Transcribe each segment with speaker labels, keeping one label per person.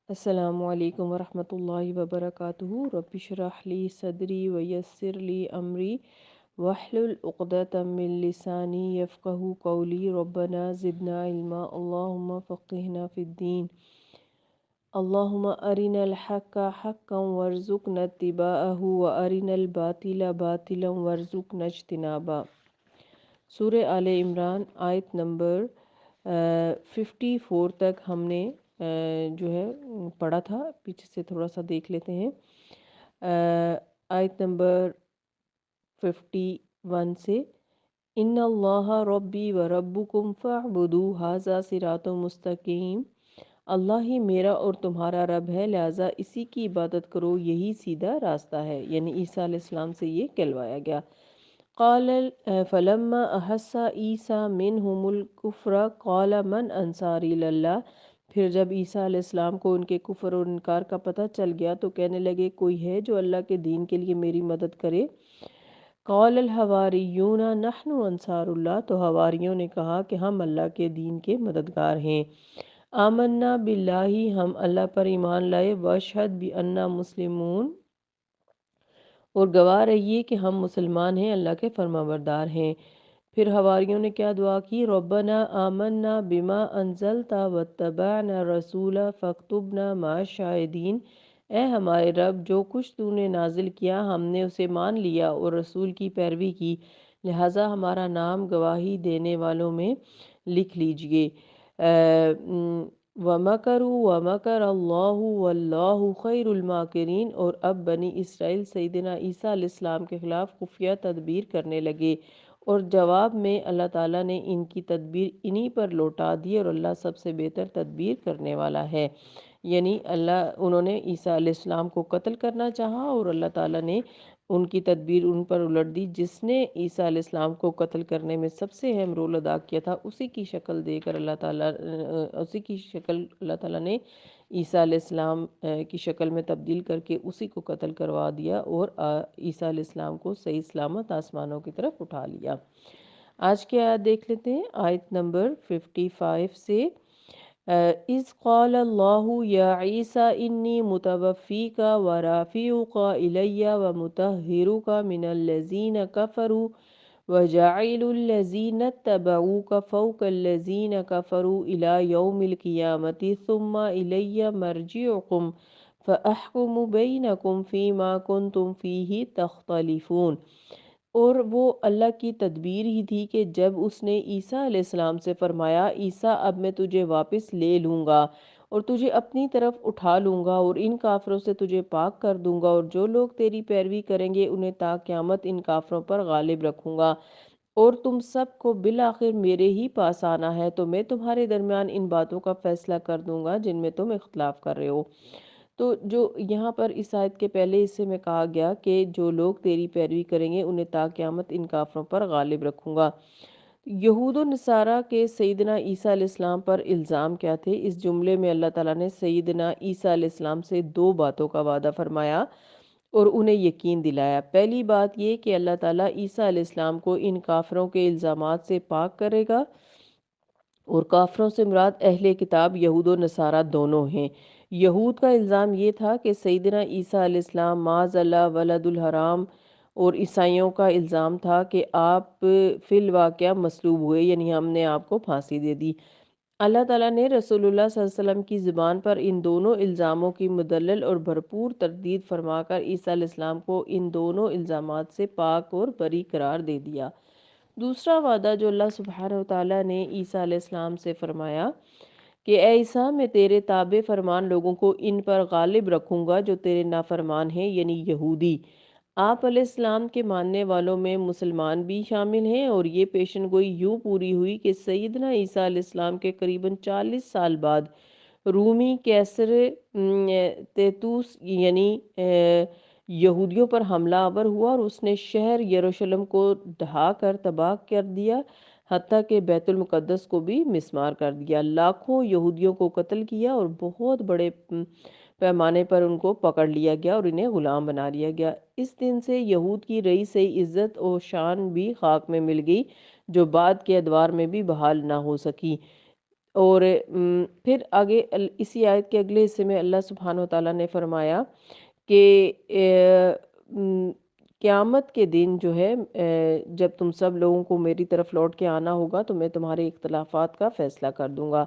Speaker 1: السلام علیکم ورحمۃ اللہ وبرکاتہ رب اشرح لی صدری ویسر لی امری واحلل عقدۃ من لسانی یفقہوا قولی ربنا زدنا علما اللہم فقہنا فی الدین اللہم ارنا الحق حقا وارزقنا اتباعہ وارنا الباطل باطلا وارزقنا اجتنابہ۔ سورہ آل عمران آیت نمبر 54 تک ہم نے جو ہے پڑھا تھا۔ پیچھے سے تھوڑا سا دیکھ لیتے ہیں۔ آیت نمبر 51 سے ان اللہ ربی و ربکم فاعبدوا ھذا صراط مستقیم، اللہ ہی میرا اور تمہارا رب ہے لہٰذا اسی کی عبادت کرو، یہی سیدھا راستہ ہے۔ یعنی عیسیٰ علیہ السلام سے یہ کہلوایا گیا۔ قال فلما احس عیسیٰ منہم الکفر قال من انصاری اللہ، پھر جب عیسیٰ علیہ السلام کو ان کے کفر اور انکار کا پتہ چل گیا تو کہنے لگے کوئی ہے جو اللہ کے دین کے لیے میری مدد کرے۔ قال الحواریون نحن انصار اللہ، تو حواریوں نے کہا کہ ہم اللہ کے دین کے مددگار ہیں۔ آمنا باللہ، ہم اللہ پر ایمان لائے، واشہد بأننا مسلمون، اور گواہ رہیے کہ ہم مسلمان ہیں، اللہ کے فرمانبردار ہیں۔ پھر حواریوں نے کیا دعا کی؟ ربنا آمنا بما انزلت واتبعنا الرسول فاکتبنا مع الشاہدین، اے ہمارے رب جو کچھ تو نے نازل کیا ہم نے اسے مان لیا اور رسول کی پیروی کی، لہٰذا ہمارا نام گواہی دینے والوں میں لکھ لیجئے۔ وَمَكَرُوا وَمَكَرَ اللَّهُ وَاللَّهُ خَيْرُ الْمَاكِرِينَ، اور اب بنی اسرائیل سیدنا عیسیٰ علیہ السلام کے خلاف خفیہ تدبیر کرنے لگے، اور جواب میں اللہ تعالیٰ نے ان کی تدبیر انہی پر لوٹا دی، اور اللہ سب سے بہتر تدبیر کرنے والا ہے۔ یعنی انہوں نے عیسیٰ علیہ السلام کو قتل کرنا چاہا اور اللہ تعالیٰ نے ان کی تدبیر ان پر الٹ دی۔ جس نے عیسیٰ علیہ السلام کو قتل کرنے میں سب سے اہم رول ادا کیا تھا، اسی کی شکل دے کر اسی کی شکل اللہ تعالیٰ نے عیسیٰ علیہ السلام کی شکل میں تبدیل کر کے اسی کو قتل کروا دیا اور عیسیٰ علیہ السلام کو صحیح سلامت آسمانوں کی طرف اٹھا لیا۔ آج کی آیت دیکھ لیتے ہیں، آیت نمبر 55 سے اِذْ قَالَ اللَّهُ يَا عِيسَىٰ إِنِّي مُتَوَفِّيكَ وَرَافِعُكَ إِلَيَّ وَمُطَهِّرُكَ مِنَ الَّذِينَ كَفَرُوا وَجَاعِلُ الَّذِينَ اتَّبَعُوكَ فَوْقَ الَّذِينَ كَفَرُوا إِلَىٰ يَوْمِ الْقِيَامَةِ ثُمَّ إِلَيَّ مَرْجِعُكُمْ فَأَحْكُمُ بَيْنَكُمْ فِيمَا كُنتُمْ فِيهِ تَخْتَلِفُونَ۔ اور وہ اللہ کی تدبیر ہی تھی کہ جب اس نے عیسیٰ علیہ السلام سے فرمایا عیسیٰ اب میں تجھے واپس لے لوں گا اور تجھے اپنی طرف اٹھا لوں گا اور ان کافروں سے تجھے پاک کر دوں گا، اور جو لوگ تیری پیروی کریں گے انہیں تا قیامت ان کافروں پر غالب رکھوں گا، اور تم سب کو بالآخر میرے ہی پاس آنا ہے، تو میں تمہارے درمیان ان باتوں کا فیصلہ کر دوں گا جن میں تم اختلاف کر رہے ہو۔ تو جو یہاں پر اس آیت کے پہلے حصے میں کہا گیا کہ جو لوگ تیری پیروی کریں گے انہیں تا قیامت ان کافروں پر غالب رکھوں گا۔ یہود و نصارہ کے سیدنا عیسیٰ علیہ السلام پر الزام کیا تھے؟ اس جملے میں اللہ تعالیٰ نے سیدنا عیسیٰ علیہ السلام سے دو باتوں کا وعدہ فرمایا اور انہیں یقین دلایا۔ پہلی بات یہ کہ اللہ تعالیٰ عیسیٰ علیہ السلام کو ان کافروں کے الزامات سے پاک کرے گا، اور کافروں سے مراد اہل کتاب یہود و نصارہ دونوں ہیں۔ یہود کا الزام یہ تھا کہ سیدنا عیسیٰ علیہ السلام معاذ اللہ ولد الحرام، اور عیسائیوں کا الزام تھا کہ آپ فی الواقعہ مصلوب ہوئے، یعنی ہم نے آپ کو پھانسی دے دی۔ اللہ تعالیٰ نے رسول اللہ صلی اللہ علیہ وسلم کی زبان پر ان دونوں الزاموں کی مدلل اور بھرپور تردید فرما کر عیسیٰ علیہ السلام کو ان دونوں الزامات سے پاک اور بری قرار دے دیا۔ دوسرا وعدہ جو اللہ سبحانہ وتعالیٰ نے عیسیٰ علیہ السلام سے فرمایا کہ اے عیسیٰ میں تیرے تابع فرمان لوگوں کو ان پر غالب رکھوں گا جو تیرے نافرمان ہیں، یعنی یہودی۔ آپ علیہ السلام کے ماننے والوں میں مسلمان بھی شامل ہیں، اور یہ پیشن گوئی یوں پوری ہوئی کہ سیدنا عیسیٰ علیہ السلام کے قریباً 40 سال بعد رومی کیسر تیتوس یعنی یہودیوں پر حملہ آور ہوا، اور اس نے شہر یروشلم کو ڈھا کر تباہ کر دیا، حتیٰ کہ بیت المقدس کو بھی مسمار کر دیا، لاکھوں یہودیوں کو قتل کیا اور بہت بڑے پیمانے پر ان کو پکڑ لیا گیا اور انہیں غلام بنا لیا گیا۔ اس دن سے یہود کی رہی سہی عزت و شان بھی خاک میں مل گئی، جو بعد کے ادوار میں بھی بحال نہ ہو سکی، اور پھر آگے اسی آیت کے اگلے حصے میں اللہ سبحانہ و تعالیٰ نے فرمایا کہ قیامت کے دن جو ہے جب تم سب لوگوں کو میری طرف لوٹ کے آنا ہوگا تو میں تمہارے اختلافات کا فیصلہ کر دوں گا۔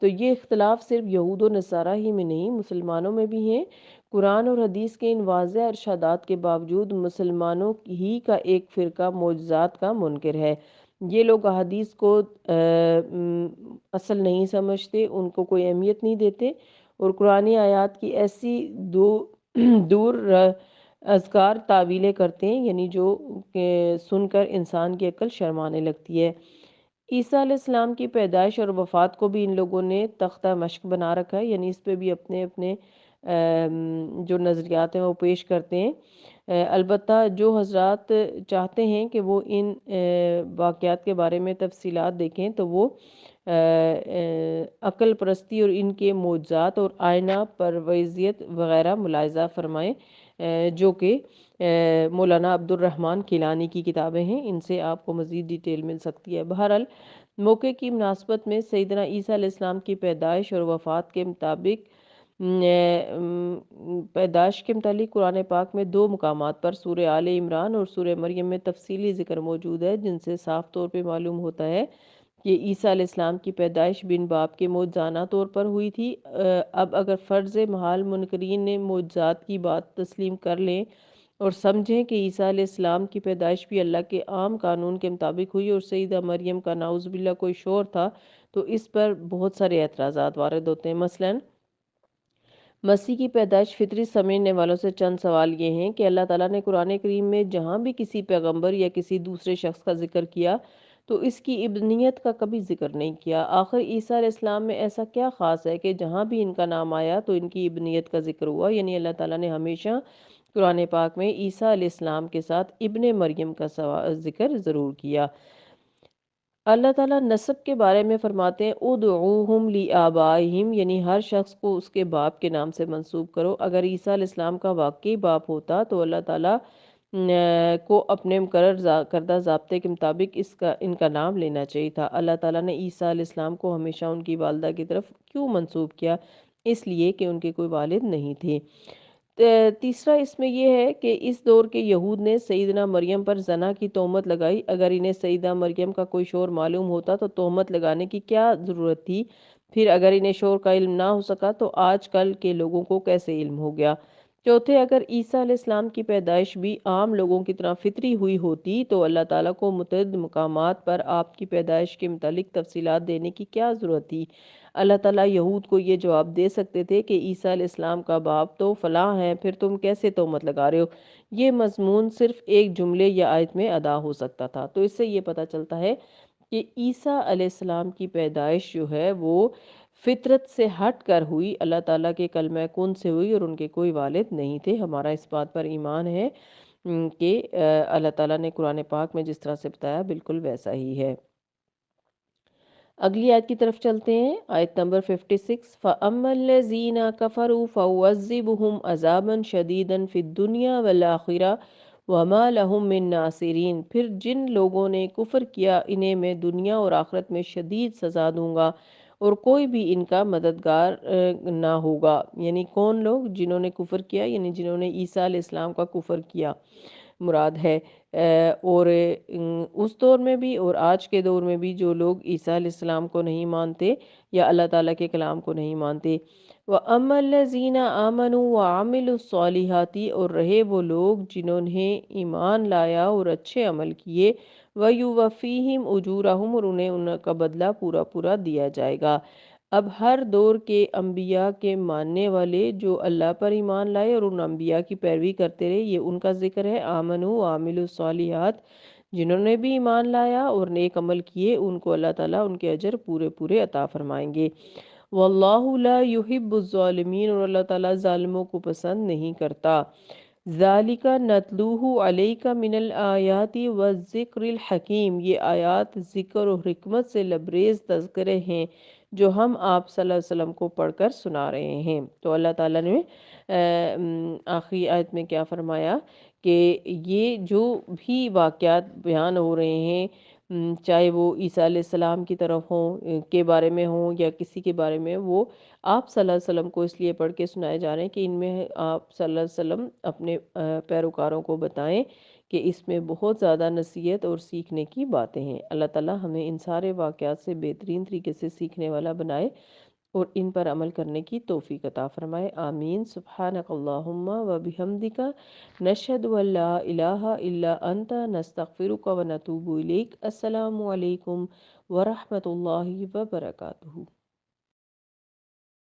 Speaker 1: تو یہ اختلاف صرف یہود و نصارہ ہی میں نہیں، مسلمانوں میں بھی ہیں۔ قرآن اور حدیث کے ان واضح ارشادات کے باوجود مسلمانوں ہی کا ایک فرقہ معجزات کا منکر ہے۔ یہ لوگ احادیث کو اصل نہیں سمجھتے، ان کو کوئی اہمیت نہیں دیتے، اور قرآنی آیات کی ایسی دور اذکار تعویلیں کرتے ہیں، یعنی جو کہ سن کر انسان کی عقل شرمانے لگتی ہے۔ عیسیٰ علیہ السلام کی پیدائش اور وفات کو بھی ان لوگوں نے تختہ مشق بنا رکھا ہے، یعنی اس پہ بھی اپنے اپنے جو نظریات ہیں وہ پیش کرتے ہیں۔ البتہ جو حضرات چاہتے ہیں کہ وہ ان واقعات کے بارے میں تفصیلات دیکھیں تو وہ عقل پرستی اور ان کے معجزات اور آئینہ پرویزیت وغیرہ ملاحظہ فرمائیں، جو کہ مولانا عبد الرحمن کیلانی کی کتابیں ہیں، ان سے آپ کو مزید ڈیٹیل مل سکتی ہے۔ بہرحال موقع کی مناسبت میں سیدنا عیسیٰ علیہ السلام کی پیدائش اور وفات کے مطابق پیدائش کے متعلق قرآن پاک میں دو مقامات پر سورہ آل عمران اور سورہ مریم میں تفصیلی ذکر موجود ہے، جن سے صاف طور پہ معلوم ہوتا ہے کہ عیسیٰ علیہ السلام کی پیدائش بن باپ کے معجزانہ طور پر ہوئی تھی۔ اب اگر فرض محال منکرین نے معجزات کی بات تسلیم کر لیں اور سمجھیں کہ عیسیٰ علیہ السلام کی پیدائش بھی اللہ کے عام قانون کے مطابق ہوئی اور سیدہ مریم کا نعوذ باللہ کوئی شور تھا، تو اس پر بہت سارے اعتراضات وارد ہوتے ہیں۔ مثلاً مسیح کی پیدائش فطری سمجھنے والوں سے چند سوال یہ ہیں کہ اللہ تعالیٰ نے قرآن کریم میں جہاں بھی کسی پیغمبر یا کسی دوسرے شخص کا ذکر کیا تو اس کی ابنیت کا کبھی ذکر نہیں کیا۔ آخر عیسیٰ علیہ السلام میں ایسا کیا خاص ہے کہ جہاں بھی ان کا نام آیا تو ان کی ابنیت کا ذکر ہوا؟ یعنی اللہ تعالیٰ نے ہمیشہ قرآن پاک میں عیسیٰ علیہ السلام کے ساتھ ابن مریم کا ذکر ضرور کیا۔ اللہ تعالیٰ نسب کے بارے میں فرماتے ہیں ادعوہم لآبائہم، یعنی ہر شخص کو اس کے باپ کے نام سے منسوب کرو۔ اگر عیسیٰ علیہ السلام کا واقعی باپ ہوتا تو اللہ تعالیٰ کو اپنے مقرر کردہ ضابطے کے مطابق ان کا نام لینا چاہیے تھا۔ اللہ تعالیٰ نے عیسیٰ علیہ السلام کو ہمیشہ ان کی والدہ کی طرف کیوں منسوب کیا؟ اس لیے کہ ان کے کوئی والد نہیں تھے۔ تیسرا اس میں یہ ہے کہ اس دور کے یہود نے سیدنا مریم پر زنا کی تہمت لگائی۔ اگر انہیں سیدہ مریم کا کوئی شور معلوم ہوتا تو تہمت لگانے کی کیا ضرورت تھی؟ پھر اگر انہیں شور کا علم نہ ہو سکا تو آج کل کے لوگوں کو کیسے علم ہو گیا؟ چوتھے، اگر عیسیٰ علیہ السلام کی پیدائش بھی عام لوگوں کی طرح فطری ہوئی ہوتی تو اللہ تعالیٰ کو متعدد مقامات پر آپ کی پیدائش کے متعلق تفصیلات دینے کی کیا ضرورت تھی؟ اللہ تعالیٰ یہود کو یہ جواب دے سکتے تھے کہ عیسیٰ علیہ السلام کا باپ تو فلاں ہے، پھر تم کیسے تہمت لگا رہے ہو؟ یہ مضمون صرف ایک جملے یا آیت میں ادا ہو سکتا تھا۔ تو اس سے یہ پتہ چلتا ہے کہ عیسیٰ علیہ السلام کی پیدائش جو ہے وہ فطرت سے ہٹ کر ہوئی، اللہ تعالیٰ کے کلمہ کن سے ہوئی، اور ان کے کوئی والد نہیں تھے۔ ہمارا اس بات پر ایمان ہے کہ اللہ تعالیٰ نے قرآن پاک میں جس طرح سے بتایا بالکل ویسا ہی ہے۔ اگلی آیت کی طرف چلتے ہیں، آیت نمبر 56۔ فَأَمَّا الَّذِينَ كَفَرُوا فَأُعَذِّبُهُمْ عَذَابًا شَدِيدًا فِي الدُّنْيَا وَالْآخِرَةِ وَمَا لَهُم مِّن نَّاصِرِينَ۔ پھر جن لوگوں نے کفر کیا انہیں میں دنیا اور آخرت میں شدید سزا دوں گا اور کوئی بھی ان کا مددگار نہ ہوگا۔ یعنی کون لوگ؟ جنہوں نے کفر کیا، یعنی جنہوں نے عیسیٰ علیہ السلام کا کفر کیا مراد ہے۔ اور اس دور میں بھی اور آج کے دور میں بھی جو لوگ عیسیٰ علیہ السلام کو نہیں مانتے یا اللہ تعالیٰ کے کلام کو نہیں مانتے۔ وَأَمَّا الَّذِينَ آمَنُوا وَعَمِلُوا الصَّالِحَاتِ، اور رہے وہ لوگ جنہوں نے ایمان لایا اور اچھے عمل کیے، وَيُوَفِّيهِمْ أُجُورَهُمْ، اور انہیں ان کا بدلہ پورا پورا دیا جائے گا۔ اب ہر دور کے انبیاء کے ماننے والے جو اللہ پر ایمان لائے اور ان انبیاء کی پیروی کرتے رہے، یہ ان کا ذکر ہے۔ آمنوا وعملوا الصالحات، جنہوں نے بھی ایمان لایا اور نیک عمل کیے، ان کو اللہ تعالیٰ ان کے اجر پورے پورے عطا فرمائیں گے۔ واللہ لا يحب الظالمین، اور اللہ تعالیٰ ظالموں کو پسند نہیں کرتا۔ ذالک نتلوہ علیک من الآیات والذکر الحکیم، یہ آیات ذکر و حکمت سے لبریز تذکرے ہیں جو ہم آپ صلی اللہ علیہ وسلم کو پڑھ کر سنا رہے ہیں۔ تو اللہ تعالیٰ نے آخری آیت میں کیا فرمایا کہ یہ جو بھی واقعات بیان ہو رہے ہیں چاہے وہ عیسیٰ علیہ السلام کی طرف ہوں کے بارے میں ہوں یا کسی کے بارے میں، وہ آپ صلی اللہ علیہ وسلم کو اس لیے پڑھ کے سنائے جا رہے ہیں کہ ان میں آپ صلی اللہ علیہ وسلم اپنے پیروکاروں کو بتائیں کہ اس میں بہت زیادہ نصیحت اور سیکھنے کی باتیں ہیں۔ اللہ تعالیٰ ہمیں ان سارے واقعات سے بہترین طریقے سے سیکھنے والا بنائے اور ان پر عمل کرنے کی توفیق عطا فرمائے، آمین۔ سبحانک اللہم و بحمدک، نشہد ان لا الہ الا انت، نستغفرک و نتوب الیک۔ السلام علیکم ورحمۃ اللہ وبرکاتہ۔